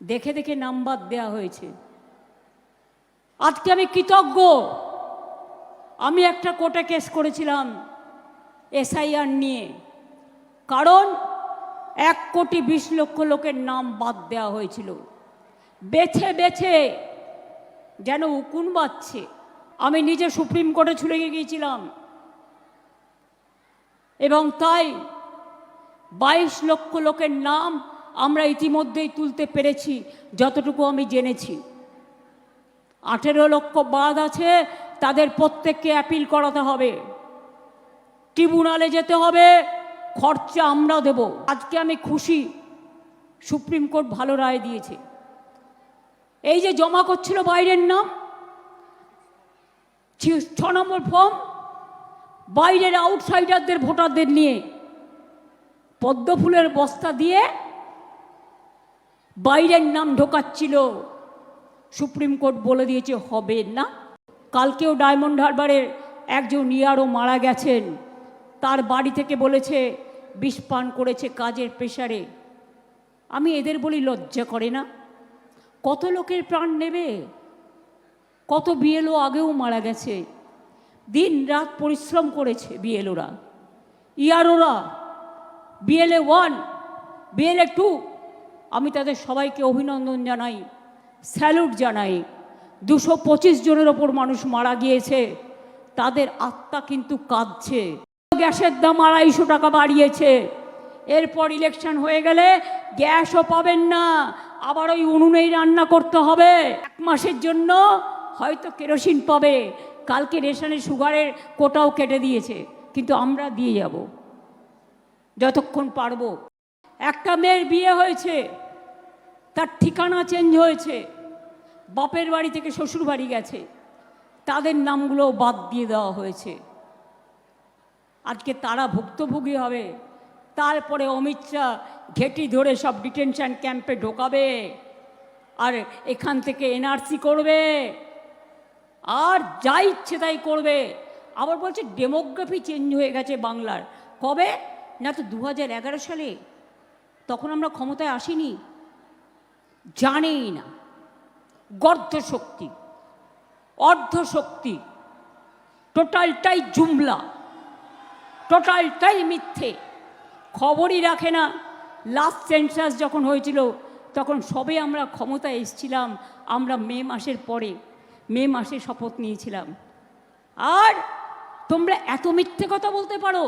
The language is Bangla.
দেখে দেখে নাম বাদ দেওয়া হয়েছে। আজকে আমি কৃতজ্ঞ, আমি একটা কোর্টে কেস করেছিলাম এসআইআর নিয়ে, কারণ 1,20,00,000 লোকের নাম বাদ দেওয়া হয়েছিল। বেছে বেছে যেন উকুন বাজছে। আমি নিজে সুপ্রিম কোর্টে ছুটে গিয়েছিলাম এবং তাই 22 লক্ষ লোকের নাম আমরা ইতিমধ্যেই তুলতে পেরেছি, যতটুকু আমি জেনেছি। 18 লক্ষ বাদ আছে, তাদের প্রত্যেককে অ্যাপিল করাতে হবে, ট্রিব্যুনালে যেতে হবে, খরচা আমরা দেব। আজকে আমি খুশি, সুপ্রিম কোর্ট ভালো রায় দিয়েছে। এই যে জমা করছিল বাইরের নাম, 6 নম্বর ফর্ম, বাইরের আউটসাইডারদের ভোটারদের নিয়ে পদ্ম ফুলের বস্তা দিয়ে বাইরের নাম ঢোকাচ্ছিল। সুপ্রিম কোর্ট বলে দিয়েছে হবে না। কালকেও ডায়মন্ড হারবারের একজন ইয়ারও মারা গেছেন, তার বাড়ি থেকে বলেছে বিষ পান করেছে কাজের প্রেসারে। আমি এদের বলি লজ্জা করে না? কত লোকের প্রাণ নেবে, কত বিএলও আগেও মারা গেছে, দিন রাত পরিশ্রম করেছে বিএলওরা, ইয়ারওরা, বিএলএ 1, বিএলএ 2। আমি তাদের সবাইকে অভিনন্দন জানাই, স্যালুট জানাই। 225 জনের ওপর মানুষ মারা গিয়েছে, তাদের আত্মা কিন্তু কাঁদছে। গ্যাসের দাম 250 টাকা বাড়িয়েছে, এরপর ইলেকশন হয়ে গেলে গ্যাসও পাবেন না, আবার ওই উনুনেই রান্না করতে হবে। 1 মাসের জন্য হয়তো কেরোসিন পাবে। কালকে রেশনের সুগারের কোটাও কেটে দিয়েছে, কিন্তু আমরা দিয়ে যাব যতক্ষণ পারবো। একটা মেয়ের বিয়ে হয়েছে, তার ঠিকানা চেঞ্জ হয়েছে, বাপের বাড়ি থেকে শ্বশুর বাড়ি গেছে, তাদের নামগুলো বাদ দিয়ে দেওয়া হয়েছে। আজকে তারা ভুক্তভোগী হবে। তারপরে অমিত শাহ ঘেঁটি ধরে সব ডিটেনশন ক্যাম্পে ঢোকাবে, আর এখান থেকে এনআরসি করবে, আর যা ইচ্ছে তাই করবে। আবার বলছে ডেমোগ্রাফি চেঞ্জ হয়ে গেছে বাংলার। কবে? না তো 2011 সালে, তখন আমরা ক্ষমতায় আসিনি, জানেই না। গর্ধ শক্তি, অর্ধ শক্তি, টোটালটাই জুমলা, টোটালটাই মিথ্যে, খবরই রাখে না। লাস্ট সেন্সাস যখন হয়েছিল তখন সবে আমরা ক্ষমতায় এসেছিলাম, আমরা মে মাসের পরে, মে মাসে শপথ নিয়েছিলাম। আর তোমরা এত মিথ্যে কথা বলতে পারো?